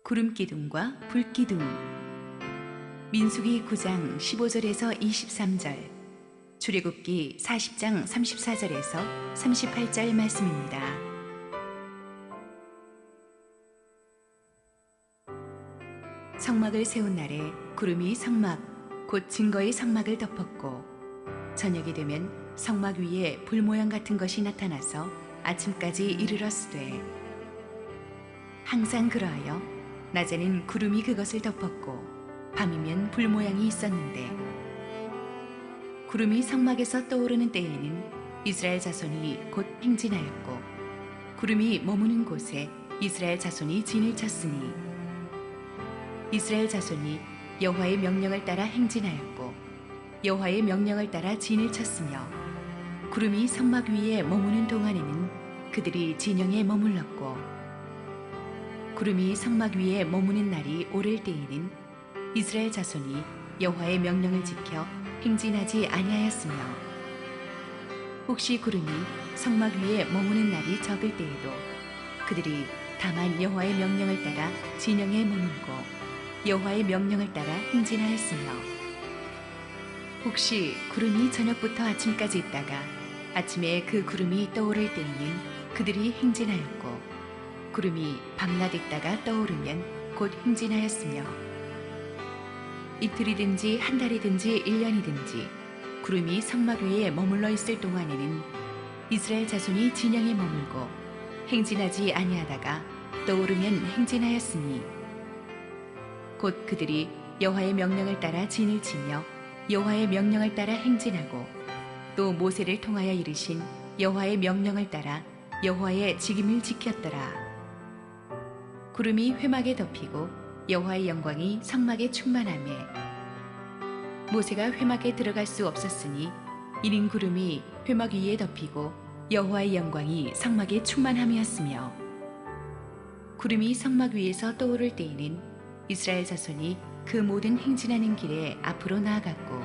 구름기둥과 불기둥. 민수기 9장 15절에서 23절, 출애굽기 40장 34절에서 38절 말씀입니다. 성막을 세운 날에 구름이 성막, 곧 증거의 성막을 덮었고, 저녁이 되면 성막 위에 불 모양 같은 것이 나타나서 아침까지 이르렀으되, 항상 그러하여 낮에는 구름이 그것을 덮었고 밤이면 불 모양이 있었는데, 구름이 성막에서 떠오르는 때에는 이스라엘 자손이 곧 행진하였고, 구름이 머무는 곳에 이스라엘 자손이 진을 쳤으니, 이스라엘 자손이 여호와의 명령을 따라 행진하였고 여호와의 명령을 따라 진을 쳤으며, 구름이 성막 위에 머무는 동안에는 그들이 진영에 머물렀고, 구름이 성막 위에 머무는 날이 오를 때에는 이스라엘 자손이 여호와의 명령을 지켜 행진하지 아니하였으며, 혹시 구름이 성막 위에 머무는 날이 적을 때에도 그들이 다만 여호와의 명령을 따라 진영에 머물고 여호와의 명령을 따라 행진하였으며, 혹시 구름이 저녁부터 아침까지 있다가 아침에 그 구름이 떠오를 때에는 그들이 행진하였고, 구름이 밤낮 있다가 떠오르면 곧 행진하였으며, 이틀이든지 한 달이든지 1년이든지 구름이 성막 위에 머물러 있을 동안에는 이스라엘 자손이 진영에 머물고 행진하지 아니하다가 떠오르면 행진하였으니, 곧 그들이 여호와의 명령을 따라 진을 치며 여호와의 명령을 따라 행진하고, 또 모세를 통하여 이르신 여호와의 명령을 따라 여호와의 직임을 지켰더라. 구름이 회막에 덮이고 여호와의 영광이 성막에 충만하매, 모세가 회막에 들어갈 수 없었으니 이는 구름이 회막 위에 덮이고 여호와의 영광이 성막에 충만함이었으며, 구름이 성막 위에서 떠오를 때에는 이스라엘 자손이 그 모든 행진하는 길에 앞으로 나아갔고,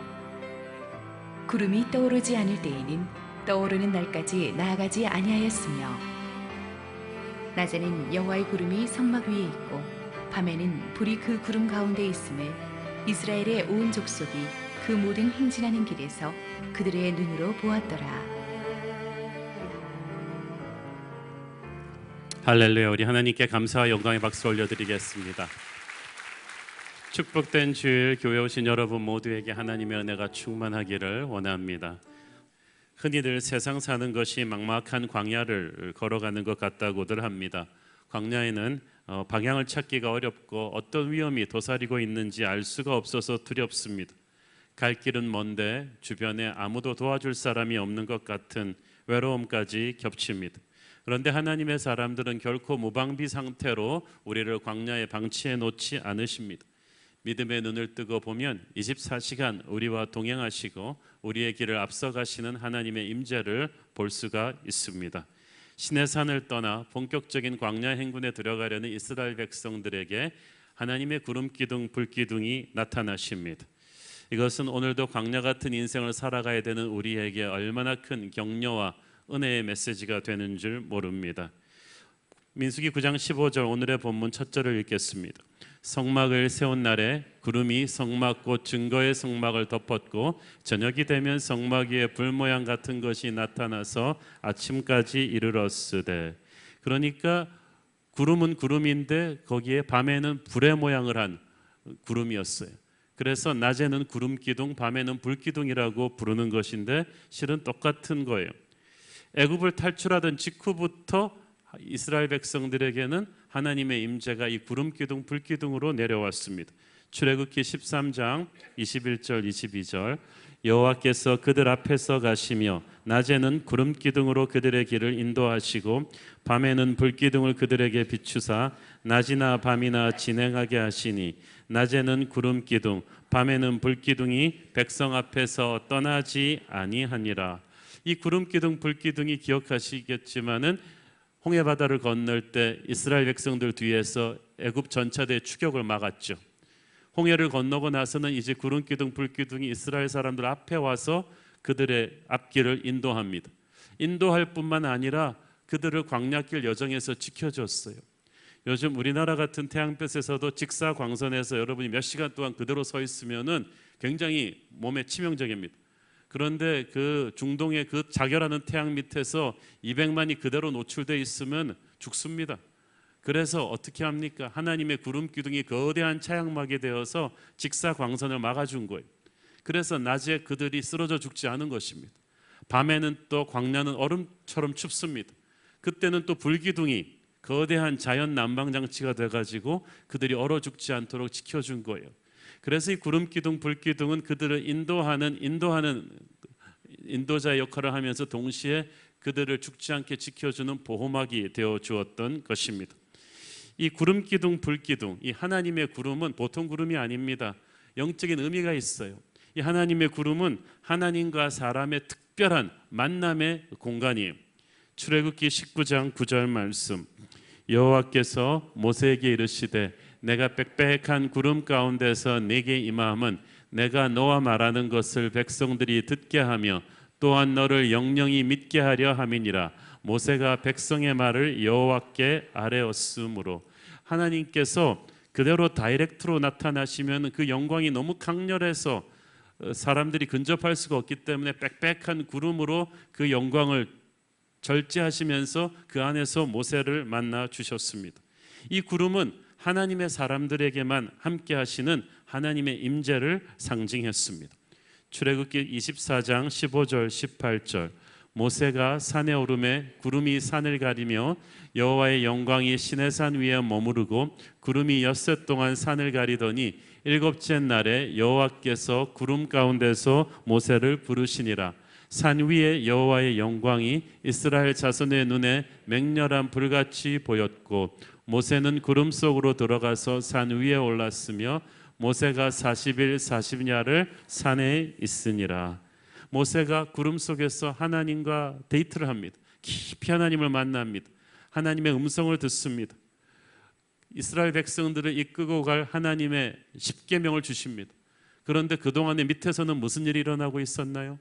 구름이 떠오르지 않을 때에는 떠오르는 날까지 나아가지 아니하였으며, 낮에는 여호와의 구름이 성막 위에 있고 밤에는 불이 그 구름 가운데 있음을 이스라엘의 온 족속이 그 모든 행진하는 길에서 그들의 눈으로 보았더라. 할렐루야. 우리 하나님께 감사와 영광의 박수 올려드리겠습니다. 축복된 주일, 교회 오신 여러분 모두에게 하나님의 은혜가 충만하기를 원합니다. 흔히들 세상 사는 것이 막막한 광야를 걸어가는 것 같다고들 합니다. 광야에는 방향을 찾기가 어렵고 어떤 위험이 도사리고 있는지 알 수가 없어서 두렵습니다. 갈 길은 먼데 주변에 아무도 도와줄 사람이 없는 것 같은 외로움까지 겹칩니다. 그런데 하나님의 사람들은 결코 무방비 상태로 우리를 광야에 방치해 놓지 않으십니다. 믿음의 눈을 뜨고 보면 24시간 우리와 동행하시고 우리의 길을 앞서가시는 하나님의 임재를 볼 수가 있습니다. 시내산을 떠나 본격적인 광야 행군에 들어가려는 이스라엘 백성들에게 하나님의 구름기둥, 불기둥이 나타나십니다. 이것은 오늘도 광야 같은 인생을 살아가야 되는 우리에게 얼마나 큰 격려와 은혜의 메시지가 되는 줄 모릅니다. 민수기 9장 15절 오늘의 본문 첫 절을 읽겠습니다. 성막을 세운 날에 구름이 성막 곧 증거의 성막을 덮었고 저녁이 되면 성막 위에 불 모양 같은 것이 나타나서 아침까지 이르렀으되. 그러니까 구름은 구름인데 거기에 밤에는 불의 모양을 한 구름이었어요. 그래서 낮에는 구름기둥, 밤에는 불기둥이라고 부르는 것인데 실은 똑같은 거예요. 애굽을 탈출하던 직후부터 이스라엘 백성들에게는 하나님의 임재가 이 구름기둥, 불기둥으로 내려왔습니다. 출애굽기 13장 21절 22절 여호와께서 그들 앞에서 가시며 낮에는 구름기둥으로 그들의 길을 인도하시고 밤에는 불기둥을 그들에게 비추사 낮이나 밤이나 진행하게 하시니 낮에는 구름기둥 밤에는 불기둥이 백성 앞에서 떠나지 아니하니라. 이 구름기둥 불기둥이 기억하시겠지만은 홍해바다를 건널 때 이스라엘 백성들 뒤에서 애굽 전차대의 추격을 막았죠. 홍해를 건너고 나서는 이제 구름기둥 불기둥이 이스라엘 사람들 앞에 와서 그들의 앞길을 인도합니다. 인도할 뿐만 아니라 그들을 광야길 여정에서 지켜줬어요. 요즘 우리나라 같은 태양볕에서도 직사광선에서 여러분이 몇 시간 동안 그대로 서 있으면은 굉장히 몸에 치명적입니다. 그런데 그 중동의 그 자결하는 태양 밑에서 200만이 그대로 노출돼 있으면 죽습니다. 그래서 어떻게 합니까? 하나님의 구름 기둥이 거대한 차양막이 되어서 직사광선을 막아준 거예요. 그래서 낮에 그들이 쓰러져 죽지 않은 것입니다. 밤에는 또 광야는 얼음처럼 춥습니다. 그때는 또 불기둥이 거대한 자연 난방장치가 돼가지고 그들이 얼어 죽지 않도록 지켜준 거예요. 그래서 이 구름 기둥, 불 기둥은 그들을 인도하는 인도자의 역할을 하면서 동시에 그들을 죽지 않게 지켜주는 보호막이 되어 주었던 것입니다. 이 구름 기둥, 불 기둥, 이 하나님의 구름은 보통 구름이 아닙니다. 영적인 의미가 있어요. 이 하나님의 구름은 하나님과 사람의 특별한 만남의 공간이에요. 출애굽기 19장 9절 말씀, 여호와께서 모세에게 이르시되 내가 빽빽한 구름 가운데서 내게 임함은 내가 너와 말하는 것을 백성들이 듣게 하며 또한 너를 영영히 믿게 하려 함이니라. 모세가 백성의 말을 여호와께 아뢰었으므로, 하나님께서 그대로 다이렉트로 나타나시면 그 영광이 너무 강렬해서 사람들이 근접할 수가 없기 때문에 빽빽한 구름으로 그 영광을 절제하시면서 그 안에서 모세를 만나 주셨습니다. 이 구름은 하나님의 사람들에게만 함께 하시는 하나님의 임재를 상징했습니다. 출애굽기 24장 15절 18절, 모세가 산에 오르매 구름이 산을 가리며 여호와의 영광이 시내산 위에 머무르고 구름이 엿새 동안 산을 가리더니 일곱째 날에 여호와께서 구름 가운데서 모세를 부르시니라. 산 위에 여호와의 영광이 이스라엘 자손의 눈에 맹렬한 불같이 보였고 모세는 구름 속으로 들어가서 산 위에 올랐으며 모세가 40일 40야를 산에 있으니라. 모세가 구름 속에서 하나님과 데이트를 합니다. 깊이 하나님을 만납니다. 하나님의 음성을 듣습니다. 이스라엘 백성들을 이끌고 갈 하나님의 십계명을 주십니다. 그런데 그동안에 밑에서는 무슨 일이 일어나고 있었나요?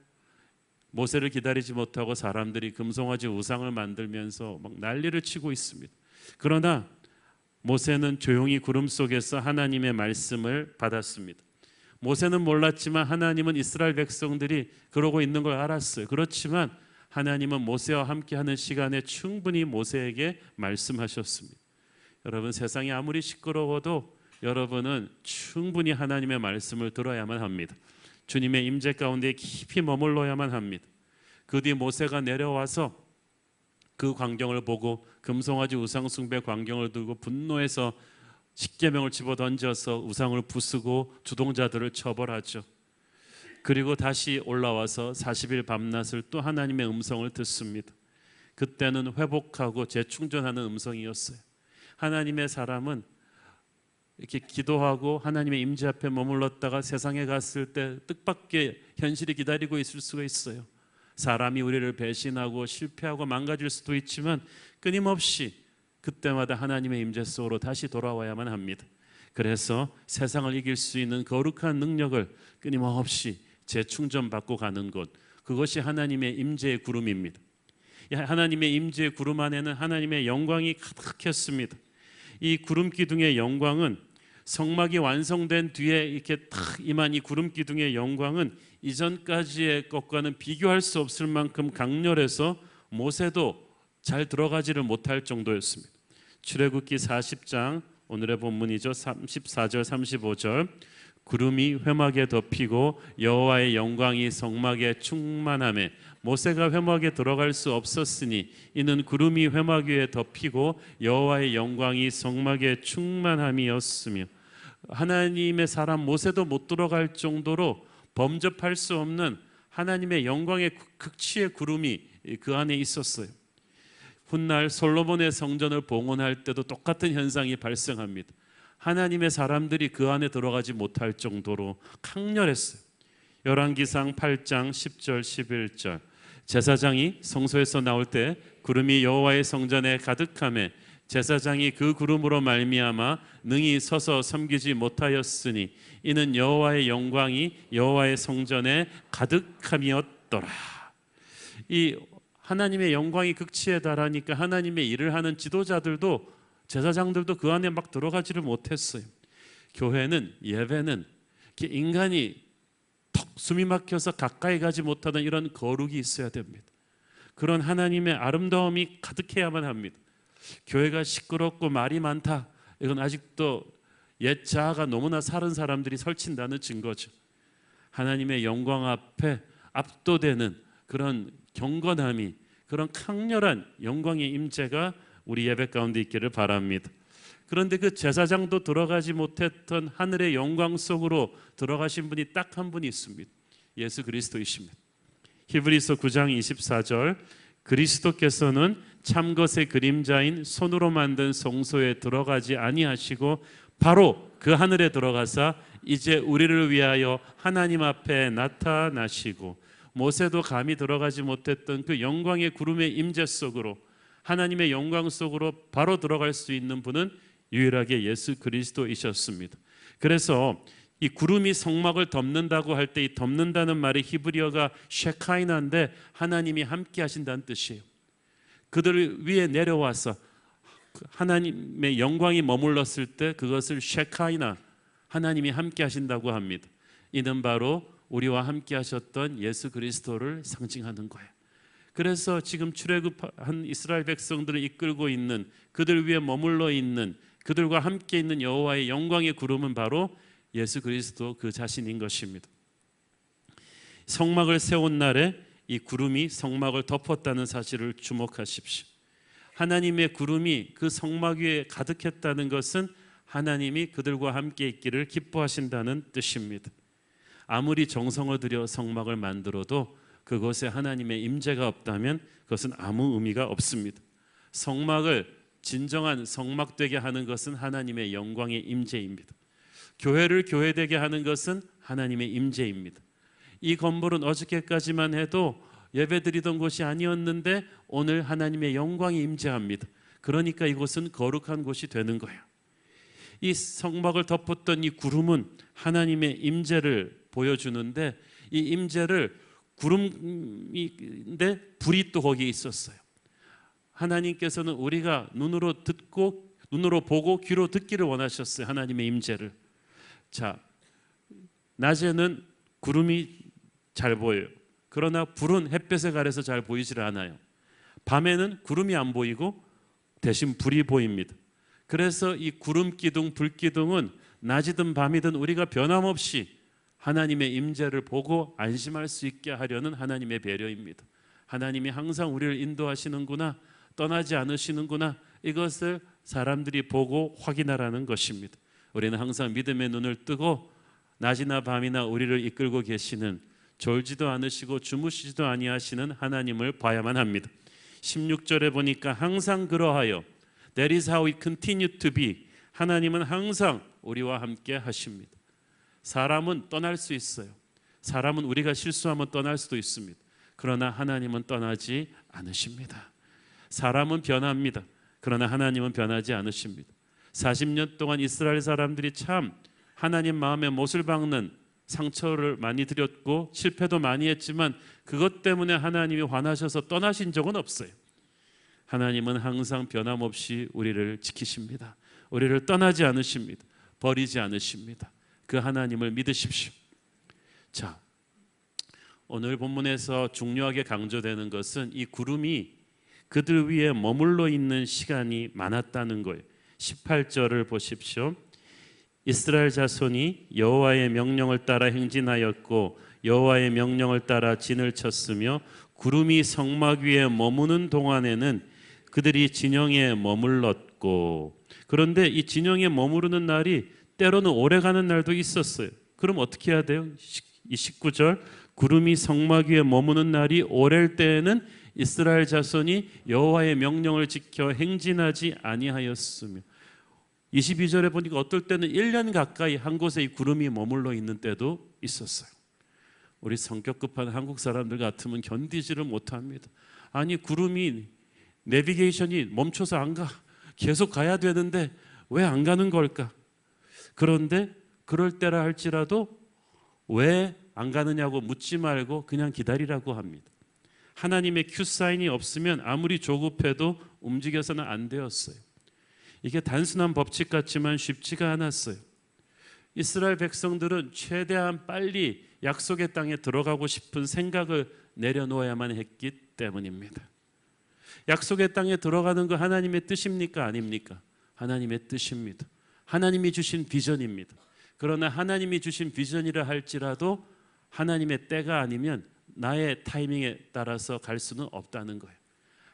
모세를 기다리지 못하고 사람들이 금송아지 우상을 만들면서 막 난리를 치고 있습니다. 그러나 모세는 조용히 구름 속에서 하나님의 말씀을 받았습니다. 모세는 몰랐지만 하나님은 이스라엘 백성들이 그러고 있는 걸 알았어요. 그렇지만 하나님은 모세와 함께하는 시간에 충분히 모세에게 말씀하셨습니다. 여러분, 세상이 아무리 시끄러워도 여러분은 충분히 하나님의 말씀을 들어야만 합니다. 주님의 임재 가운데 깊이 머물러야만 합니다. 그 뒤 모세가 내려와서 그 광경을 보고 금송아지 우상 숭배 광경을 두고 분노해서 십계명을 집어던져서 우상을 부수고 주동자들을 처벌하죠. 그리고 다시 올라와서 40일 밤낮을 또 하나님의 음성을 듣습니다. 그때는 회복하고 재충전하는 음성이었어요. 하나님의 사람은 이렇게 기도하고 하나님의 임재 앞에 머물렀다가 세상에 갔을 때 뜻밖의 현실이 기다리고 있을 수가 있어요. 사람이 우리를 배신하고 실패하고 망가질 수도 있지만 끊임없이 그때마다 하나님의 임재 속으로 다시 돌아와야만 합니다. 그래서 세상을 이길 수 있는 거룩한 능력을 끊임없이 재충전받고 가는 것, 그것이 하나님의 임재의 구름입니다. 하나님의 임재의 구름 안에는 하나님의 영광이 가득했습니다. 이 구름 기둥의 영광은 성막이 완성된 뒤에 이렇게 탁 임한 이 구름 기둥의 영광은 이전까지의 것과는 비교할 수 없을 만큼 강렬해서 모세도 잘 들어가지를 못할 정도였습니다. 출애굽기 40장 오늘의 본문이죠. 34절 35절, 구름이 회막에 덮이고 여호와의 영광이 성막에 충만하매 모세가 회막에 들어갈 수 없었으니 이는 구름이 회막 위에 덮이고 여호와의 영광이 성막에 충만함이었으며, 하나님의 사람 모세도 못 들어갈 정도로 범접할 수 없는 하나님의 영광의 극치의 구름이 그 안에 있었어요. 훗날 솔로몬의 성전을 봉헌할 때도 똑같은 현상이 발생합니다. 하나님의 사람들이 그 안에 들어가지 못할 정도로 강렬했어요. 열왕기상 8장 10절 11절, 제사장이 성소에서 나올 때 구름이 여호와의 성전에 가득하매 제사장이 그 구름으로 말미암아 능히 서서 섬기지 못하였으니 이는 여호와의 영광이 여호와의 성전에 가득함이었더라. 이 하나님의 영광이 극치에 달하니까 하나님의 일을 하는 지도자들도 제사장들도 그 안에 막 들어가지를 못했어요. 교회는, 예배는 인간이 턱 숨이 막혀서 가까이 가지 못하는 이런 거룩이 있어야 됩니다. 그런 하나님의 아름다움이 가득해야만 합니다. 교회가 시끄럽고 말이 많다, 이건 아직도 옛 자아가 너무나 사른 사람들이 설친다는 증거죠. 하나님의 영광 앞에 압도되는 그런 경건함이, 그런 강렬한 영광의 임재가 우리 예배 가운데 있기를 바랍니다. 그런데 그 제사장도 들어가지 못했던 하늘의 영광 속으로 들어가신 분이 딱 한 분이 있습니다. 예수 그리스도이십니다. 히브리서 9장 24절, 그리스도께서는 참것의 그림자인 손으로 만든 성소에 들어가지 아니하시고 바로 그 하늘에 들어가사 이제 우리를 위하여 하나님 앞에 나타나시고, 모세도 감히 들어가지 못했던 그 영광의 구름의 임재 속으로, 하나님의 영광 속으로 바로 들어갈 수 있는 분은 유일하게 예수 그리스도이셨습니다. 그래서 이 구름이 성막을 덮는다고 할 때 이 덮는다는 말이 히브리어가 쉐카이나인데 하나님이 함께 하신다는 뜻이에요. 그들 위에 내려와서 하나님의 영광이 머물렀을 때 그것을 쉐카이나, 하나님이 함께 하신다고 합니다. 이는 바로 우리와 함께 하셨던 예수 그리스도를 상징하는 거예요. 그래서 지금 출애굽한 이스라엘 백성들을 이끌고 있는, 그들 위에 머물러 있는, 그들과 함께 있는 여호와의 영광의 구름은 바로 예수 그리스도 그 자신인 것입니다. 성막을 세운 날에 이 구름이 성막을 덮었다는 사실을 주목하십시오. 하나님의 구름이 그 성막 위에 가득했다는 것은 하나님이 그들과 함께 있기를 기뻐하신다는 뜻입니다. 아무리 정성을 들여 성막을 만들어도 그곳에 하나님의 임재가 없다면 그것은 아무 의미가 없습니다. 성막을 진정한 성막되게 하는 것은 하나님의 영광의 임재입니다. 교회를 교회되게 하는 것은 하나님의 임재입니다. 이 건물은 어저께까지만 해도 예배드리던 곳이 아니었는데 오늘 하나님의 영광이 임재합니다. 그러니까 이곳은 거룩한 곳이 되는 거예요. 이 성막을 덮었던 이 구름은 하나님의 임재를 보여주는데, 이 임재를 구름인데 불이 또 거기에 있었어요. 하나님께서는 우리가 눈으로 듣고, 눈으로 보고 귀로 듣기를 원하셨어요. 하나님의 임재를. 자, 낮에는 구름이 잘 보여요. 그러나 불은 햇볕에 가려서 잘 보이질 않아요. 밤에는 구름이 안 보이고 대신 불이 보입니다. 그래서 이 구름 기둥, 불 기둥은 낮이든 밤이든 우리가 변함없이 하나님의 임재를 보고 안심할 수 있게 하려는 하나님의 배려입니다. 하나님이 항상 우리를 인도하시는구나, 떠나지 않으시는구나, 이것을 사람들이 보고 확인하라는 것입니다. 우리는 항상 믿음의 눈을 뜨고 낮이나 밤이나 우리를 이끌고 계시는, 졸지도 않으시고 주무시지도 아니하시는 하나님을 봐야만 합니다. 16절에 보니까 항상 그러하여, That is how we continue to be. 하나님은 항상 우리와 함께 하십니다. 사람은 떠날 수 있어요. 사람은 우리가 실수하면 떠날 수도 있습니다. 그러나 하나님은 떠나지 않으십니다. 사람은 변합니다. 그러나 하나님은 변하지 않으십니다. 40년 동안 이스라엘 사람들이 참 하나님 마음에 못을 박는 상처를 많이 드렸고 실패도 많이 했지만 그것 때문에 하나님이 화나셔서 떠나신 적은 없어요. 하나님은 항상 변함없이 우리를 지키십니다. 우리를 떠나지 않으십니다. 버리지 않으십니다. 그 하나님을 믿으십시오. 자, 오늘 본문에서 중요하게 강조되는 것은 이 구름이 그들 위에 머물러 있는 시간이 많았다는 거예요. 18절을 보십시오. 이스라엘 자손이 여호와의 명령을 따라 행진하였고 여호와의 명령을 따라 진을 쳤으며 구름이 성막 위에 머무는 동안에는 그들이 진영에 머물렀고. 그런데 이 진영에 머무르는 날이 때로는 오래가는 날도 있었어요. 그럼 어떻게 해야 돼요? 이 19절, 구름이 성막 위에 머무는 날이 오래일 때에는 이스라엘 자손이 여호와의 명령을 지켜 행진하지 아니하였으며. 22절에 보니까 어떨 때는 1년 가까이 한 곳에 이 구름이 머물러 있는 때도 있었어요. 우리 성격 급한 한국 사람들 같으면 견디지를 못합니다. 아니, 구름이 내비게이션이 멈춰서 안 가. 계속 가야 되는데 왜 안 가는 걸까? 그런데 그럴 때라 할지라도 왜 안 가느냐고 묻지 말고 그냥 기다리라고 합니다. 하나님의 큐사인이 없으면 아무리 조급해도 움직여서는 안 되었어요. 이게 단순한 법칙 같지만 쉽지가 않았어요. 이스라엘 백성들은 최대한 빨리 약속의 땅에 들어가고 싶은 생각을 내려놓아야만 했기 때문입니다. 약속의 땅에 들어가는 거 하나님의 뜻입니까? 아닙니까? 하나님의 뜻입니다. 하나님이 주신 비전입니다. 그러나 하나님이 주신 비전이라 할지라도 하나님의 때가 아니면 나의 타이밍에 따라서 갈 수는 없다는 거예요.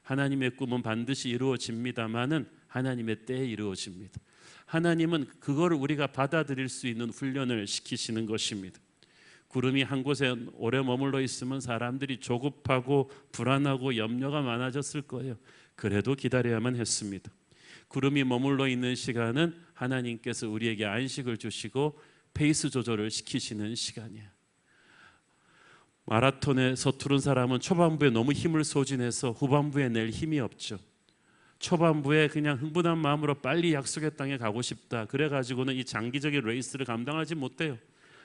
하나님의 꿈은 반드시 이루어집니다마는 하나님의 때에 이루어집니다. 하나님은 그걸 우리가 받아들일 수 있는 훈련을 시키시는 것입니다. 구름이 한 곳에 오래 머물러 있으면 사람들이 조급하고 불안하고 염려가 많아졌을 거예요. 그래도 기다려야만 했습니다. 구름이 머물러 있는 시간은 하나님께서 우리에게 안식을 주시고 페이스 조절을 시키시는 시간이에요. 마라톤에 서투른 사람은 초반부에 너무 힘을 소진해서 후반부에 낼 힘이 없죠. 초반부에 그냥 흥분한 마음으로 빨리 약속의 땅에 가고 싶다. 그래가지고는 이 장기적인 레이스를 감당하지 못해요.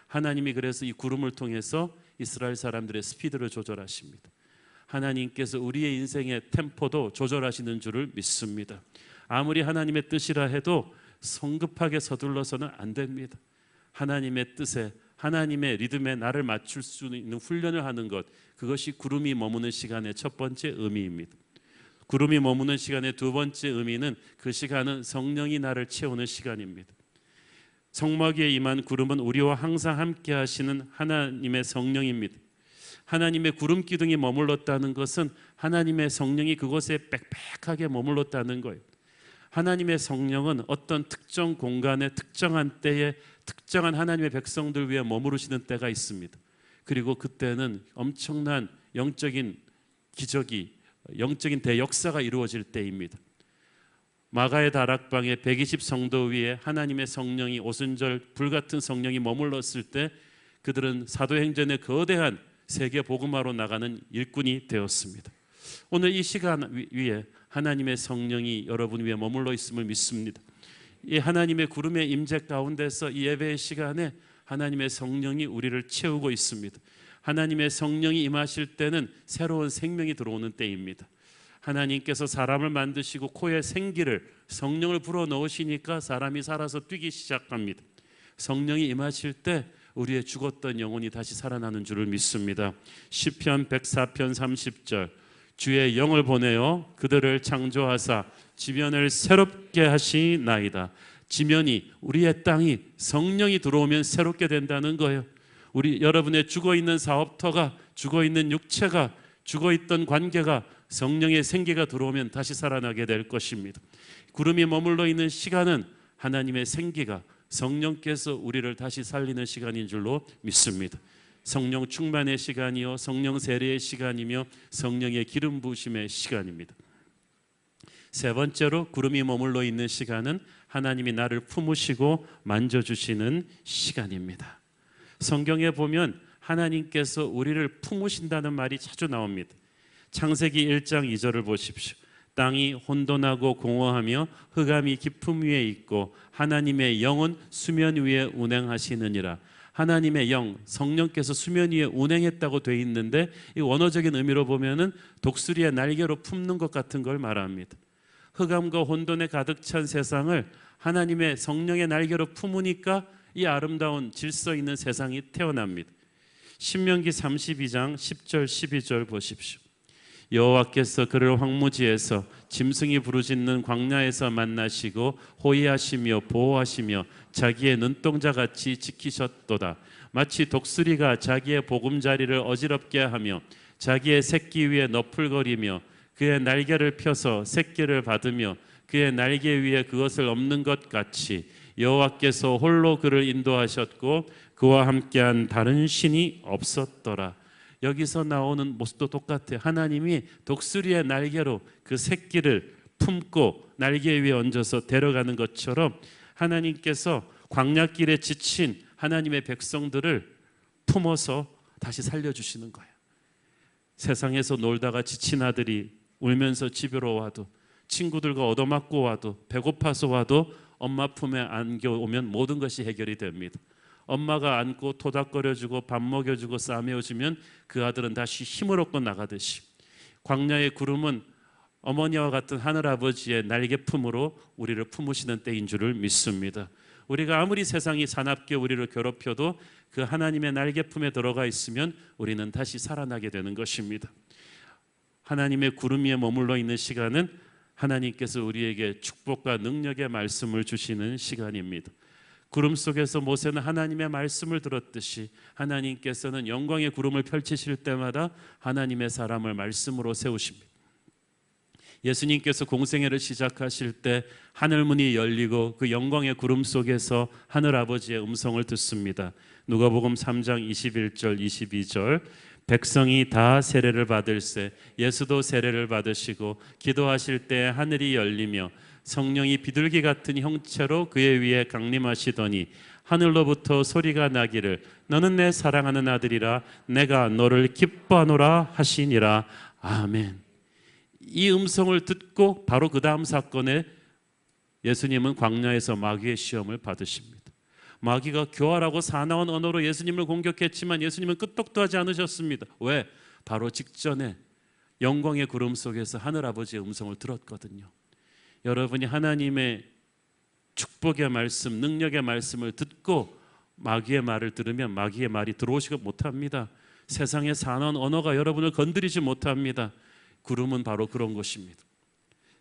하나님이 그래서 이 구름을 통해서 이스라엘 사람들의 스피드를 조절하십니다. 하나님께서 우리의 인생의 템포도 조절하시는 줄을 믿습니다. 아무리 하나님의 뜻이라 해도 성급하게 서둘러서는 안 됩니다. 하나님의 뜻에 하나님의 리듬에 나를 맞출 수 있는 훈련을 하는 것, 그것이 구름이 머무는 시간의 첫 번째 의미입니다. 구름이 머무는 시간의 두 번째 의미는 그 시간은 성령이 나를 채우는 시간입니다. 성막위에 임한 구름은 우리와 항상 함께 하시는 하나님의 성령입니다. 하나님의 구름 기둥이 머물렀다는 것은 하나님의 성령이 그곳에 빽빽하게 머물렀다는 거예요. 하나님의 성령은 어떤 특정 공간에 특정한 때에 특정한 하나님의 백성들 위해 머무르시는 때가 있습니다. 그리고 그때는 엄청난 영적인 기적이, 영적인 대역사가 이루어질 때입니다. 마가의 다락방에 120 성도 위에 하나님의 성령이 오순절 불같은 성령이 머물렀을 때 그들은 사도행전의 거대한 세계 복음화로 나가는 일꾼이 되었습니다. 오늘 이 시간 위에 하나님의 성령이 여러분 위에 머물러 있음을 믿습니다. 이 하나님의 구름의 임재 가운데서 이 예배의 시간에 하나님의 성령이 우리를 채우고 있습니다. 하나님의 성령이 임하실 때는 새로운 생명이 들어오는 때입니다. 하나님께서 사람을 만드시고 코에 생기를, 성령을 불어넣으시니까 사람이 살아서 뛰기 시작합니다. 성령이 임하실 때 우리의 죽었던 영혼이 다시 살아나는 줄을 믿습니다. 시편 104편 30절, 주의 영을 보내어 그들을 창조하사 지면을 새롭게 하시나이다. 지면이, 우리의 땅이 성령이 들어오면 새롭게 된다는 거예요. 우리 여러분의 죽어있는 사업터가, 죽어있는 육체가, 죽어있던 관계가 성령의 생기가 들어오면 다시 살아나게 될 것입니다. 구름이 머물러 있는 시간은 하나님의 생기가, 성령께서 우리를 다시 살리는 시간인 줄로 믿습니다. 성령 충만의 시간이요, 성령 세례의 시간이며 성령의 기름 부으심의 시간입니다. 세 번째로 구름이 머물러 있는 시간은 하나님이 나를 품으시고 만져주시는 시간입니다. 성경에 보면 하나님께서 우리를 품으신다는 말이 자주 나옵니다. 창세기 1장 2절을 보십시오. 땅이 혼돈하고 공허하며 흑암이 깊음 위에 있고 하나님의 영은 수면 위에 운행하시느니라. 하나님의 영, 성령께서 수면 위에 운행했다고 돼 있는데 이 원어적인 의미로 보면은 독수리의 날개로 품는 것 같은 걸 말합니다. 흑암과 혼돈에 가득 찬 세상을 하나님의 성령의 날개로 품으니까 이 아름다운 질서 있는 세상이 태어납니다. 신명기 32장 10절 12절 보십시오. 여호와께서 그를 황무지에서 짐승이 부르짖는 광야에서 만나시고 호위하시며 보호하시며 자기의 눈동자같이 지키셨도다. 마치 독수리가 자기의 보금자리를 어지럽게 하며 자기의 새끼 위에 너풀거리며 그의 날개를 펴서 새끼를 받으며 그의 날개 위에 그것을 엎는 것 같이 여호와께서 홀로 그를 인도하셨고 그와 함께한 다른 신이 없었더라. 여기서 나오는 모습도 똑같아요. 하나님이 독수리의 날개로 그 새끼를 품고 날개 위에 얹어서 데려가는 것처럼 하나님께서 광야길에 지친 하나님의 백성들을 품어서 다시 살려주시는 거예요. 세상에서 놀다가 지친 아들이 울면서 집으로 와도, 친구들과 얻어맞고 와도, 배고파서 와도 엄마 품에 안겨오면 모든 것이 해결이 됩니다. 엄마가 안고 토닥거려주고 밥 먹여주고 싸매어주면 그 아들은 다시 힘을 얻고 나가듯이 광야의 구름은 어머니와 같은 하늘아버지의 날개품으로 우리를 품으시는 때인 줄을 믿습니다. 우리가 아무리 세상이 사납게 우리를 괴롭혀도 그 하나님의 날개품에 들어가 있으면 우리는 다시 살아나게 되는 것입니다. 하나님의 구름 위에 머물러 있는 시간은 하나님께서 우리에게 축복과 능력의 말씀을 주시는 시간입니다. 구름 속에서 모세는 하나님의 말씀을 들었듯이 하나님께서는 영광의 구름을 펼치실 때마다 하나님의 사람을 말씀으로 세우십니다. 예수님께서 공생애를 시작하실 때 하늘문이 열리고 그 영광의 구름 속에서 하늘아버지의 음성을 듣습니다. 누가복음 3장 21절 22절 백성이 다 세례를 받을세 예수도 세례를 받으시고 기도하실 때 하늘이 열리며 성령이 비둘기 같은 형체로 그의 위에 강림하시더니 하늘로부터 소리가 나기를 너는 내 사랑하는 아들이라 내가 너를 기뻐하노라 하시니라. 아멘. 이 음성을 듣고 바로 그 다음 사건에 예수님은 광야에서 마귀의 시험을 받으십니다. 마귀가 교활하고 사나운 언어로 예수님을 공격했지만 예수님은 끄떡도 하지 않으셨습니다. 왜? 바로 직전에 영광의 구름 속에서 하늘아버지의 음성을 들었거든요. 여러분이 하나님의 축복의 말씀, 능력의 말씀을 듣고 마귀의 말을 들으면 마귀의 말이 들어오지가 못합니다. 세상의 사나운 언어가 여러분을 건드리지 못합니다. 구름은 바로 그런 것입니다.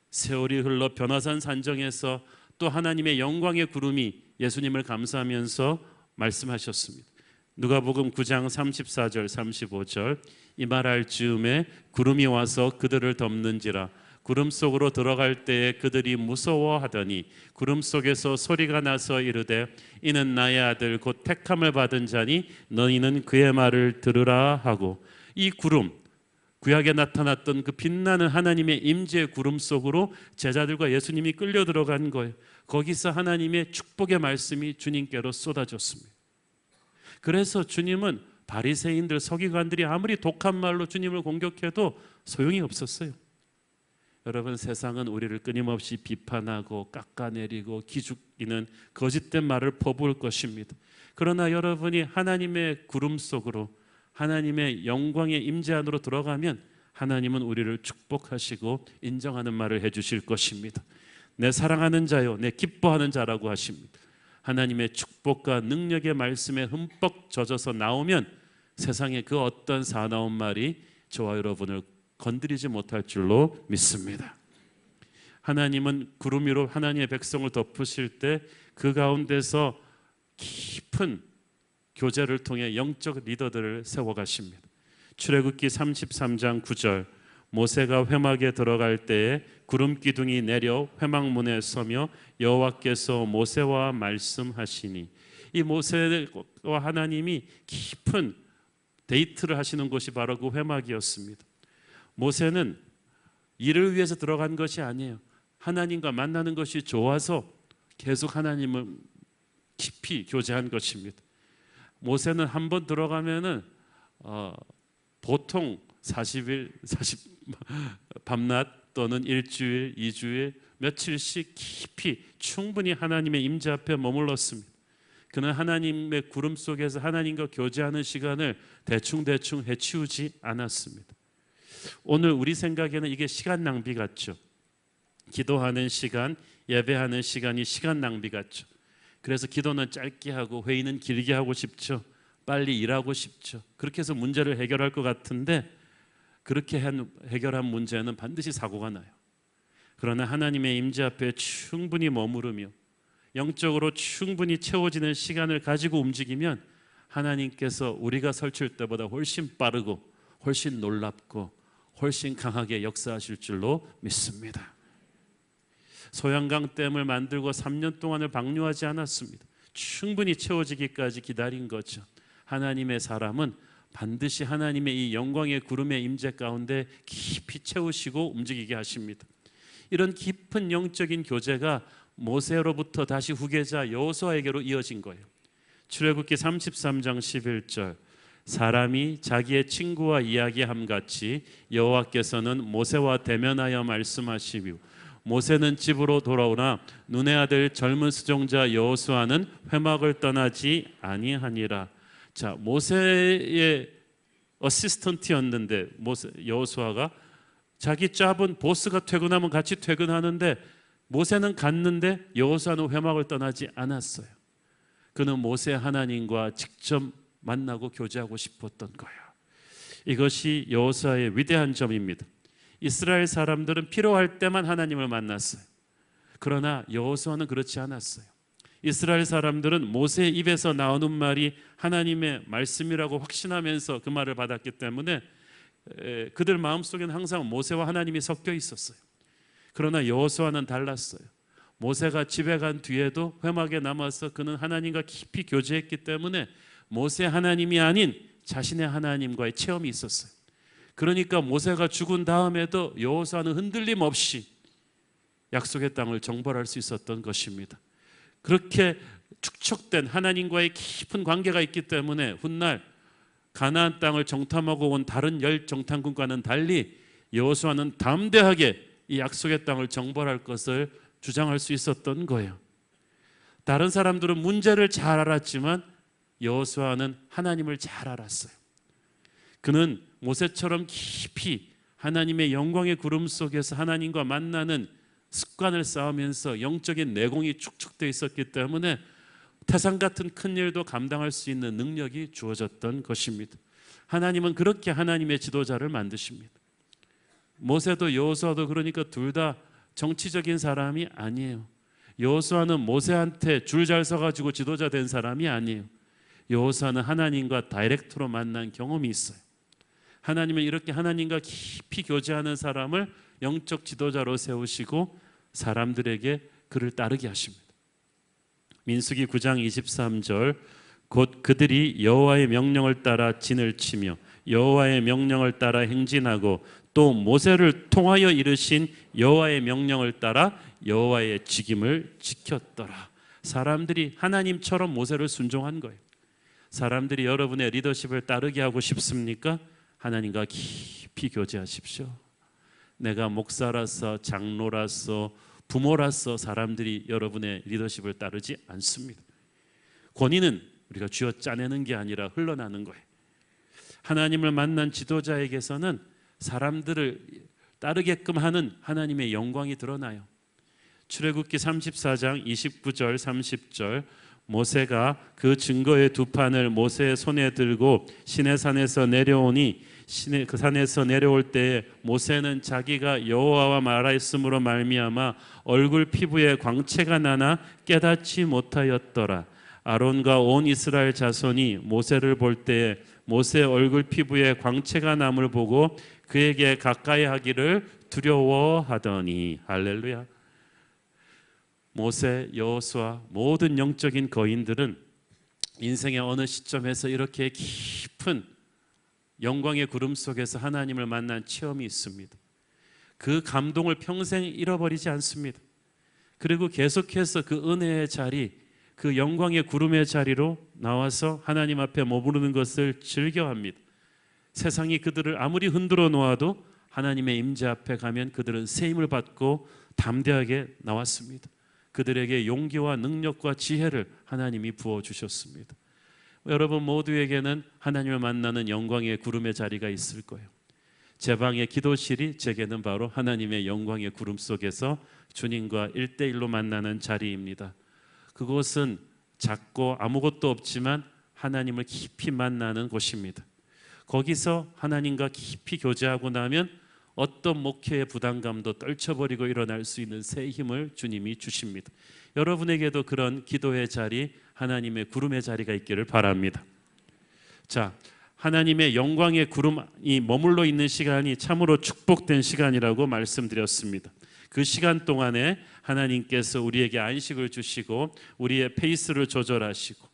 세월이 흘러 변화산 산정에서 또 하나님의 영광의 구름이 예수님을 감싸면서 말씀하셨습니다. 누가복음 9장 34절 35절 이 말할 즈음에 구름이 와서 그들을 덮는지라 구름 속으로 들어갈 때에 그들이 무서워하더니 구름 속에서 소리가 나서 이르되 이는 나의 아들 곧 택함을 받은 자니 너희는 그의 말을 들으라 하고 이 구름 구약에 나타났던 그 빛나는 하나님의 임재의 구름 속으로 제자들과 예수님이 끌려 들어간 거예요. 거기서 하나님의 축복의 말씀이 주님께로 쏟아졌습니다. 그래서 주님은 바리새인들 서기관들이 아무리 독한 말로 주님을 공격해도 소용이 없었어요. 여러분 세상은 우리를 끊임없이 비판하고 깎아내리고 기죽이는 거짓된 말을 퍼부을 것입니다. 그러나 여러분이 하나님의 구름 속으로 하나님의 영광의 임재 안으로 들어가면 하나님은 우리를 축복하시고 인정하는 말을 해주실 것입니다. 내 사랑하는 자요 내 기뻐하는 자라고 하십니다. 하나님의 축복과 능력의 말씀에 흠뻑 젖어서 나오면 세상의 그 어떤 사나운 말이 저와 여러분을 건드리지 못할 줄로 믿습니다. 하나님은 구름 위로 하나님의 백성을 덮으실 때 그 가운데서 깊은 교제를 통해 영적 리더들을 세워가십니다. 출애굽기 33장 9절 모세가 회막에 들어갈 때에 구름 기둥이 내려 회막문에 서며 여호와께서 모세와 말씀하시니 이 모세와 하나님이 깊은 데이트를 하시는 곳이 바로 그 회막이었습니다. 모세는 일을 위해서 들어간 것이 아니에요. 하나님과 만나는 것이 좋아서 계속 하나님을 깊이 교제한 것입니다. 모세는 한 번 들어가면은 보통 40일, 밤낮 또는 일주일, 2주일, 며칠씩 깊이 충분히 하나님의 임재 앞에 머물렀습니다. 그는 하나님의 구름 속에서 하나님과 교제하는 시간을 대충 해치우지 않았습니다. 오늘 우리 생각에는 이게 시간 낭비 같죠. 기도하는 시간, 예배하는 시간이 시간 낭비 같죠. 그래서 기도는 짧게 하고 회의는 길게 하고 싶죠. 빨리 일하고 싶죠. 그렇게 해서 문제를 해결할 것 같은데 그렇게 해결한 문제는 반드시 사고가 나요. 그러나 하나님의 임재 앞에 충분히 머무르며 영적으로 충분히 채워지는 시간을 가지고 움직이면 하나님께서 우리가 설칠 때보다 훨씬 빠르고 훨씬 놀랍고 훨씬 강하게 역사하실 줄로 믿습니다. 소양강 댐을 만들고 3년 동안을 방류하지 않았습니다. 충분히 채워지기까지 기다린 거죠. 하나님의 사람은 반드시 하나님의 이 영광의 구름의 임재 가운데 깊이 채우시고 움직이게 하십니다. 이런 깊은 영적인 교제가 모세로부터 다시 후계자 여호수아에게로 이어진 거예요. 출애굽기 33장 11절 사람이 자기의 친구와 이야기함 같이 여호와께서는 모세와 대면하여 말씀하시며 모세는 집으로 돌아오나 눈의 아들 젊은 수종자 여호수아는 회막을 떠나지 아니하니라. 자, 모세의 어시스턴트였는데 여호수아가 자기 잡은 보스가 퇴근하면 같이 퇴근하는데 모세는 갔는데 여호수아는 회막을 떠나지 않았어요. 그는 모세 하나님과 직접 만나고 교제하고 싶었던 거예요. 이것이 여호수아의 위대한 점입니다. 이스라엘 사람들은 필요할 때만 하나님을 만났어요. 그러나 여호수아는 그렇지 않았어요. 이스라엘 사람들은 모세의 입에서 나오는 말이 하나님의 말씀이라고 확신하면서 그 말을 받았기 때문에 그들 마음속에는 항상 모세와 하나님이 섞여 있었어요. 그러나 여호수아는 달랐어요. 모세가 집에 간 뒤에도 회막에 남아서 그는 하나님과 깊이 교제했기 때문에 모세 하나님이 아닌 자신의 하나님과의 체험이 있었어요. 그러니까 모세가 죽은 다음에도 여호수아는 흔들림 없이 약속의 땅을 정벌할 수 있었던 것입니다. 그렇게 축적된 하나님과의 깊은 관계가 있기 때문에 훗날 가나안 땅을 정탐하고 온 다른 10 정탐군과는 달리 여호수아는 담대하게 이 약속의 땅을 정벌할 것을 주장할 수 있었던 거예요. 다른 사람들은 문제를 잘 알았지만 여호수아는 하나님을 잘 알았어요. 그는 모세처럼 깊이 하나님의 영광의 구름 속에서 하나님과 만나는 습관을 쌓으면서 영적인 내공이 축적되어 있었기 때문에 태산 같은 큰 일도 감당할 수 있는 능력이 주어졌던 것입니다. 하나님은 그렇게 하나님의 지도자를 만드십니다. 모세도 여호수아도 그러니까 둘 다 정치적인 사람이 아니에요. 여호수아는 모세한테 줄 잘 서가지고 지도자 된 사람이 아니에요. 여호수아는 하나님과 다이렉트로 만난 경험이 있어요. 하나님은 이렇게 하나님과 깊이 교제하는 사람을 영적 지도자로 세우시고 사람들에게 그를 따르게 하십니다. 민수기 9장 23절 곧 그들이 여호와의 명령을 따라 진을 치며 여호와의 명령을 따라 행진하고 또 모세를 통하여 이르신 여호와의 명령을 따라 여호와의 직임을 지켰더라. 사람들이 하나님처럼 모세를 순종한 거예요. 사람들이 여러분의 리더십을 따르게 하고 싶습니까? 하나님과 깊이 교제하십시오. 내가 목사라서 장로라서 부모라서 사람들이 여러분의 리더십을 따르지 않습니다. 권위는 우리가 쥐어 짜내는 게 아니라 흘러나는 거예요. 하나님을 만난 지도자에게서는 사람들을 따르게끔 하는 하나님의 영광이 드러나요. 출애굽기 34장 29절 30절 모세가 그 증거의 두 판을 모세의 손에 들고 시내산에서 내려오니 그 산에서 내려올 때에 모세는 자기가 여호와와 말하였으므로 말미암아 얼굴 피부에 광채가 나나 깨닫지 못하였더라. 아론과 온 이스라엘 자손이 모세를 볼 때에 모세 얼굴 피부에 광채가 남을 보고 그에게 가까이 하기를 두려워하더니. 할렐루야. 모세, 여호수아 모든 영적인 거인들은 인생의 어느 시점에서 이렇게 깊은 영광의 구름 속에서 하나님을 만난 체험이 있습니다. 그 감동을 평생 잃어버리지 않습니다. 그리고 계속해서 그 은혜의 자리, 그 영광의 구름의 자리로 나와서 하나님 앞에 머무르는 것을 즐겨합니다. 세상이 그들을 아무리 흔들어 놓아도 하나님의 임재 앞에 가면 그들은 새 힘을 받고 담대하게 나왔습니다. 그들에게 용기와 능력과 지혜를 하나님이 부어주셨습니다. 여러분 모두에게는 하나님을 만나는 영광의 구름의 자리가 있을 거예요. 제 방의 기도실이 제게는 바로 하나님의 영광의 구름 속에서 주님과 1대1로 만나는 자리입니다. 그곳은 작고 아무것도 없지만 하나님을 깊이 만나는 곳입니다. 거기서 하나님과 깊이 교제하고 나면 어떤 목회의 부담감도 떨쳐버리고 일어날 수 있는 새 힘을 주님이 주십니다. 여러분에게도 그런 기도의 자리, 하나님의 구름의 자리가 있기를 바랍니다. 자, 하나님의 영광의 구름이 머물러 있는 시간이 참으로 축복된 시간이라고 말씀드렸습니다. 그 시간 동안에 하나님께서 우리에게 안식을 주시고 우리의 페이스를 조절하시고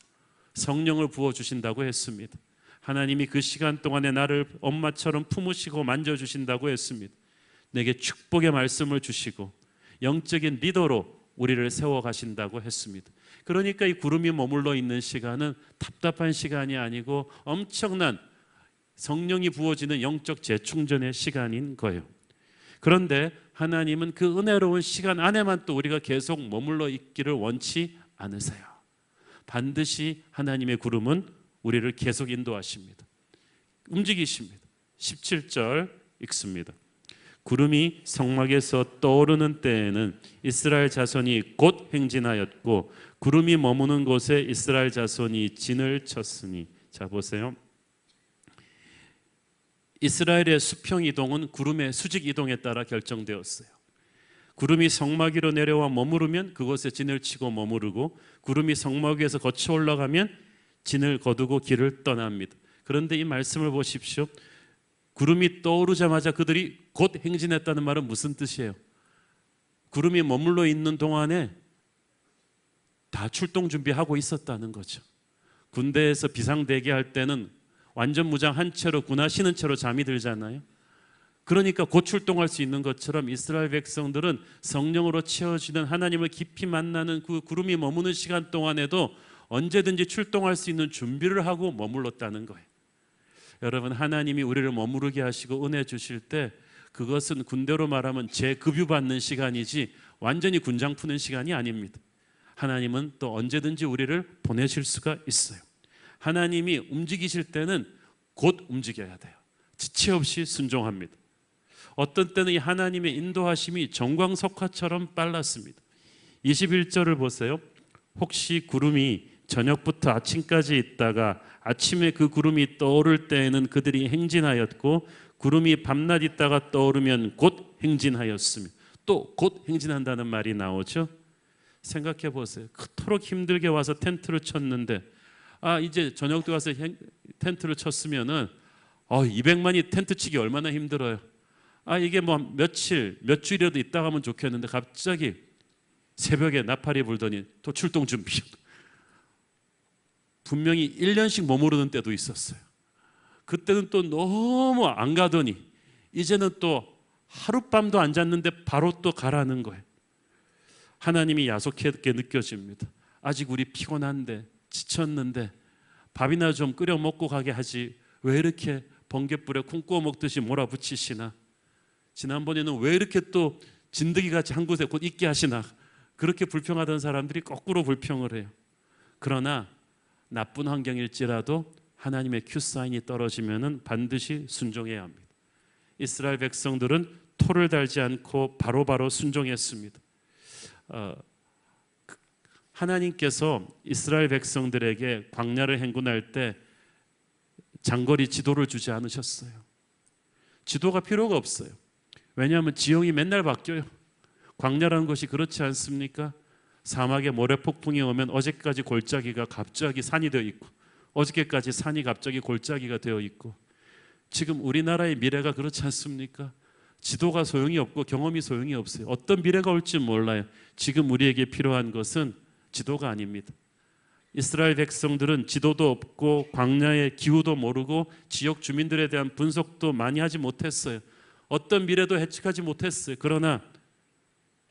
성령을 부어주신다고 했습니다. 하나님이 그 시간 동안에 나를 엄마처럼 품으시고 만져주신다고 했습니다. 내게 축복의 말씀을 주시고 영적인 리더로 우리를 세워가신다고 했습니다. 그러니까 이 구름이 머물러 있는 시간은 답답한 시간이 아니고 엄청난 성령이 부어지는 영적 재충전의 시간인 거예요. 그런데 하나님은 그 은혜로운 시간 안에만 또 우리가 계속 머물러 있기를 원치 않으세요. 반드시 하나님의 구름은 우리를 계속 인도하십니다. 움직이십니다. 17절 읽습니다. 구름이 성막에서 떠오르는 때에는 이스라엘 자손이 곧 행진하였고 구름이 머무는 곳에 이스라엘 자손이 진을 쳤으니. 자 보세요. 이스라엘의 수평 이동은 구름의 수직 이동에 따라 결정되었어요. 구름이 성막 위로 내려와 머무르면 그곳에 진을 치고 머무르고, 구름이 성막 위에서 거쳐 올라가면 진을 거두고 길을 떠납니다. 그런데 이 말씀을 보십시오. 구름이 떠오르자마자 그들이 곧 행진했다는 말은 무슨 뜻이에요? 구름이 머물러 있는 동안에 다 출동 준비하고 있었다는 거죠. 군대에서 비상대기할 때는 완전 무장 한 채로 군화 신은 채로 잠이 들잖아요. 그러니까 곧 출동할 수 있는 것처럼 이스라엘 백성들은 성령으로 채워지는 하나님을 깊이 만나는 그 구름이 머무는 시간 동안에도 언제든지 출동할 수 있는 준비를 하고 머물렀다는 거예요. 여러분, 하나님이 우리를 머무르게 하시고 은혜 주실 때 그것은 군대로 말하면 재급유 받는 시간이지 완전히 군장 푸는 시간이 아닙니다. 하나님은 또 언제든지 우리를 보내실 수가 있어요. 하나님이 움직이실 때는 곧 움직여야 돼요. 지체 없이 순종합니다. 어떤 때는 이 하나님의 인도하심이 정광석화처럼 빨랐습니다. 21절을 보세요. 혹시 구름이 저녁부터 아침까지 있다가 아침에 그 구름이 떠오를 때에는 그들이 행진하였고 구름이 밤낮 있다가 떠오르면 곧 행진하였으며. 또 곧 행진한다는 말이 나오죠. 생각해 보세요. 그토록 힘들게 와서 텐트를 쳤는데 이제 저녁 때 와서 텐트를 쳤으면은 200만이 텐트 치기 얼마나 힘들어요. 이게 뭐 며칠 몇 주일이라도 있다 가면 좋겠는데 갑자기 새벽에 나팔이 불더니 또 출동 준비. 분명히 1년씩 머무르는 때도 있었어요. 그때는 또 너무 안 가더니 이제는 또 하룻밤도 안 잤는데 바로 또 가라는 거예요. 하나님이 야속하게 느껴집니다. 아직 우리 피곤한데 지쳤는데 밥이나 좀 끓여 먹고 가게 하지 왜 이렇게 번갯불에 콩 구워 먹듯이 몰아붙이시나. 지난번에는 왜 이렇게 또 진드기같이 한 곳에 곧 있게 하시나. 그렇게 불평하던 사람들이 거꾸로 불평을 해요. 그러나 나쁜 환경일지라도 하나님의 큐사인이 떨어지면 반드시 순종해야 합니다. 이스라엘 백성들은 토를 달지 않고 바로바로 순종했습니다. 하나님께서 이스라엘 백성들에게 광야를 행군할 때 장거리 지도를 주지 않으셨어요. 지도가 필요가 없어요. 왜냐하면 지형이 맨날 바뀌어요. 광야라는 것이 그렇지 않습니까? 사막에 모래폭풍이 오면 어제까지 골짜기가 갑자기 산이 되어 있고 어저께까지 산이 갑자기 골짜기가 되어 있고, 지금 우리나라의 미래가 그렇지 않습니까? 지도가 소용이 없고 경험이 소용이 없어요. 어떤 미래가 올지 몰라요. 지금 우리에게 필요한 것은 지도가 아닙니다. 이스라엘 백성들은 지도도 없고 광야의 기후도 모르고 지역 주민들에 대한 분석도 많이 하지 못했어요. 어떤 미래도 예측하지 못했어요. 그러나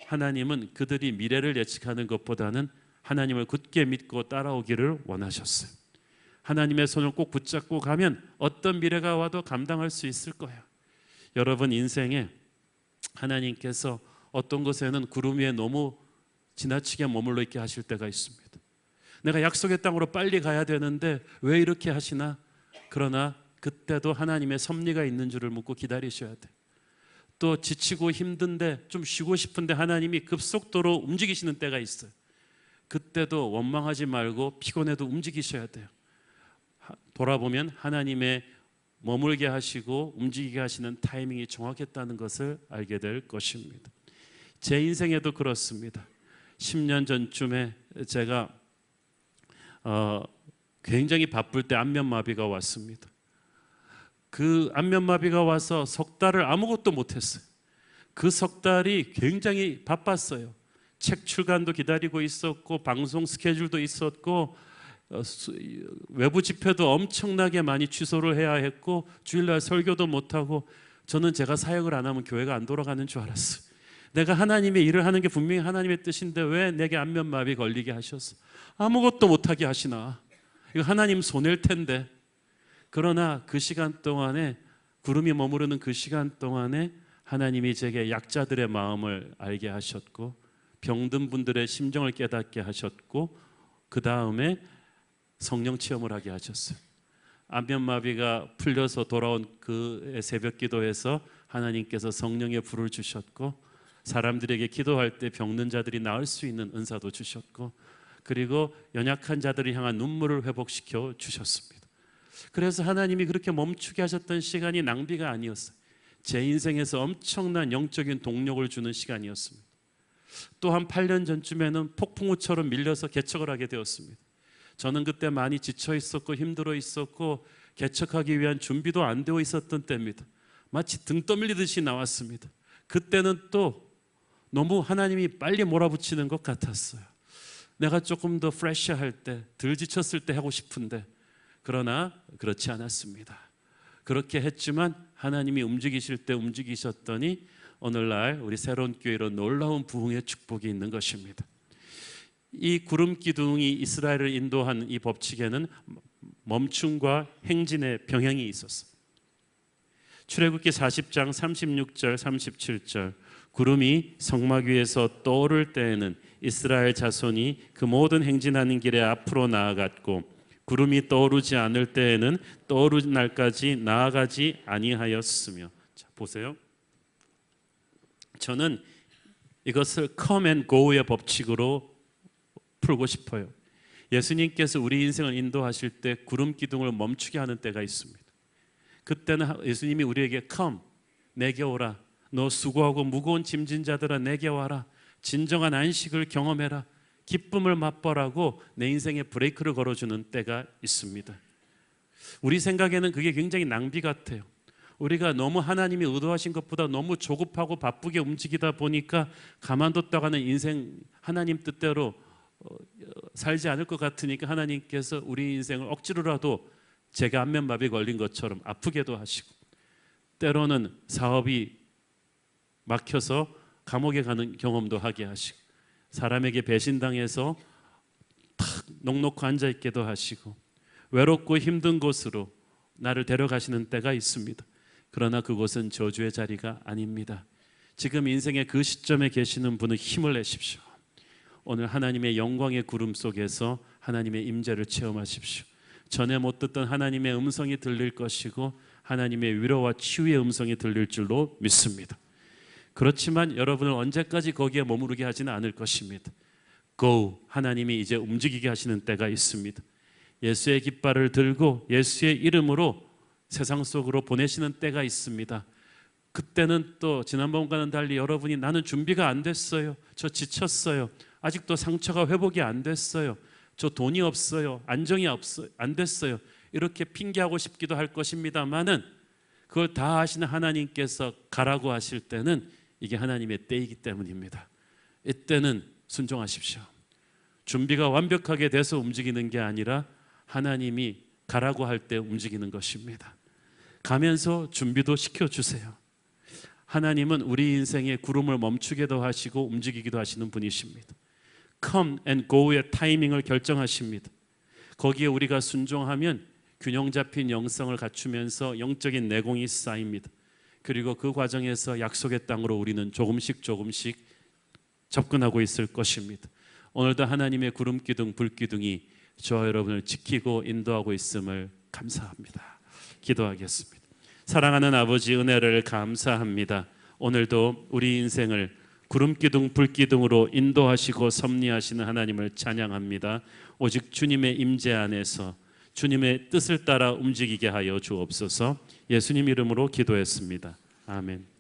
하나님은 그들이 미래를 예측하는 것보다는 하나님을 굳게 믿고 따라오기를 원하셨어요. 하나님의 손을 꼭 붙잡고 가면 어떤 미래가 와도 감당할 수 있을 거예요. 여러분 인생에 하나님께서 어떤 것에는 구름 위에 너무 지나치게 머물러 있게 하실 때가 있습니다. 내가 약속의 땅으로 빨리 가야 되는데 왜 이렇게 하시나? 그러나 그때도 하나님의 섭리가 있는 줄을 묻고 기다리셔야 돼요. 또 지치고 힘든데 좀 쉬고 싶은데 하나님이 급속도로 움직이시는 때가 있어요. 그때도 원망하지 말고 피곤해도 움직이셔야 돼요. 돌아보면 하나님의 머물게 하시고 움직이게 하시는 타이밍이 정확했다는 것을 알게 될 것입니다. 제 인생에도 그렇습니다. 10년 전쯤에 제가 굉장히 바쁠 때 안면마비가 왔습니다. 그 안면마비가 와서 석 달을 아무것도 못했어요. 그 석 달이 굉장히 바빴어요. 책 출간도 기다리고 있었고 방송 스케줄도 있었고 외부 집회도 엄청나게 많이 취소를 해야 했고 주일날 설교도 못하고, 저는 제가 사역을 안 하면 교회가 안 돌아가는 줄 알았어요. 내가 하나님의 일을 하는 게 분명히 하나님의 뜻인데 왜 내게 안면마비 걸리게 하셨어? 아무것도 못하게 하시나? 이거 하나님 손해일 텐데. 그러나 그 시간 동안에, 구름이 머무르는 그 시간 동안에 하나님이 제게 약자들의 마음을 알게 하셨고 병든 분들의 심정을 깨닫게 하셨고 그 다음에 성령 체험을 하게 하셨어요. 안면마비가 풀려서 돌아온 그 새벽 기도에서 하나님께서 성령의 불을 주셨고, 사람들에게 기도할 때 병든 자들이 나을 수 있는 은사도 주셨고, 그리고 연약한 자들을 향한 눈물을 회복시켜 주셨습니다. 그래서 하나님이 그렇게 멈추게 하셨던 시간이 낭비가 아니었어요. 제 인생에서 엄청난 영적인 동력을 주는 시간이었습니다. 또 한 8년 전쯤에는 폭풍우처럼 밀려서 개척을 하게 되었습니다. 저는 그때 많이 지쳐 있었고 힘들어 있었고 개척하기 위한 준비도 안 되어 있었던 때입니다. 마치 등 떠밀리듯이 나왔습니다. 그때는 또 너무 하나님이 빨리 몰아붙이는 것 같았어요. 내가 조금 더 프레시할 때, 덜 지쳤을 때 하고 싶은데, 그러나 그렇지 않았습니다. 그렇게 했지만 하나님이 움직이실 때 움직이셨더니 오늘날 우리 새로운 교회로 놀라운 부흥의 축복이 있는 것입니다. 이 구름 기둥이 이스라엘을 인도한 이 법칙에는 멈춤과 행진의 병행이 있었어요. 출애굽기 40장 36절 37절, 구름이 성막 위에서 떠오를 때에는 이스라엘 자손이 그 모든 행진하는 길에 앞으로 나아갔고, 구름이 떠오르지 않을 때에는 떠오르는 날까지 나아가지 아니하였으며. 자, 보세요. 저는 이것을 come and go의 법칙으로 풀고 싶어요. 예수님께서 우리 인생을 인도하실 때 구름 기둥을 멈추게 하는 때가 있습니다. 그때는 예수님이 우리에게 come, 내게 오라. 너 수고하고 무거운 짐진 자들아 내게 와라. 진정한 안식을 경험해라. 기쁨을 맛보라고 내 인생에 브레이크를 걸어주는 때가 있습니다. 우리 생각에는 그게 굉장히 낭비 같아요. 우리가 너무 하나님이 의도하신 것보다 너무 조급하고 바쁘게 움직이다 보니까 가만뒀다가는 인생 하나님 뜻대로 살지 않을 것 같으니까 하나님께서 우리 인생을 억지로라도 제가 안면마비 걸린 것처럼 아프게도 하시고, 때로는 사업이 막혀서 감옥에 가는 경험도 하게 하시고, 사람에게 배신당해서 탁 넋놓고 앉아있게도 하시고, 외롭고 힘든 곳으로 나를 데려가시는 때가 있습니다. 그러나 그곳은 저주의 자리가 아닙니다. 지금 인생의 그 시점에 계시는 분은 힘을 내십시오. 오늘 하나님의 영광의 구름 속에서 하나님의 임재를 체험하십시오. 전에 못 듣던 하나님의 음성이 들릴 것이고 하나님의 위로와 치유의 음성이 들릴 줄로 믿습니다. 그렇지만 여러분을 언제까지 거기에 머무르게 하지는 않을 것입니다. Go! 하나님이 이제 움직이게 하시는 때가 있습니다. 예수의 깃발을 들고 예수의 이름으로 세상 속으로 보내시는 때가 있습니다. 그때는 또 지난번과는 달리 여러분이 나는 준비가 안 됐어요. 저 지쳤어요. 아직도 상처가 회복이 안 됐어요. 저 돈이 없어요. 안정이 안 됐어요. 이렇게 핑계하고 싶기도 할 것입니다만은 그걸 다 아시는 하나님께서 가라고 하실 때는 이게 하나님의 때이기 때문입니다. 이때는 순종하십시오. 준비가 완벽하게 돼서 움직이는 게 아니라 하나님이 가라고 할 때 움직이는 것입니다. 가면서 준비도 시켜주세요. 하나님은 우리 인생의 구름을 멈추게도 하시고 움직이기도 하시는 분이십니다. Come and go의 타이밍을 결정하십니다. 거기에 우리가 순종하면 균형 잡힌 영성을 갖추면서 영적인 내공이 쌓입니다. 그리고 그 과정에서 약속의 땅으로 우리는 조금씩 접근하고 있을 것입니다. 오늘도 하나님의 구름 기둥, 불 기둥이 저와 여러분을 지키고 인도하고 있음을 감사합니다. 기도하겠습니다. 사랑하는 아버지, 은혜를 감사합니다. 오늘도 우리 인생을 구름 기둥, 불 기둥으로 인도하시고 섭리하시는 하나님을 찬양합니다. 오직 주님의 임재 안에서 주님의 뜻을 따라 움직이게 하여 주옵소서. 예수님 이름으로 기도했습니다. 아멘.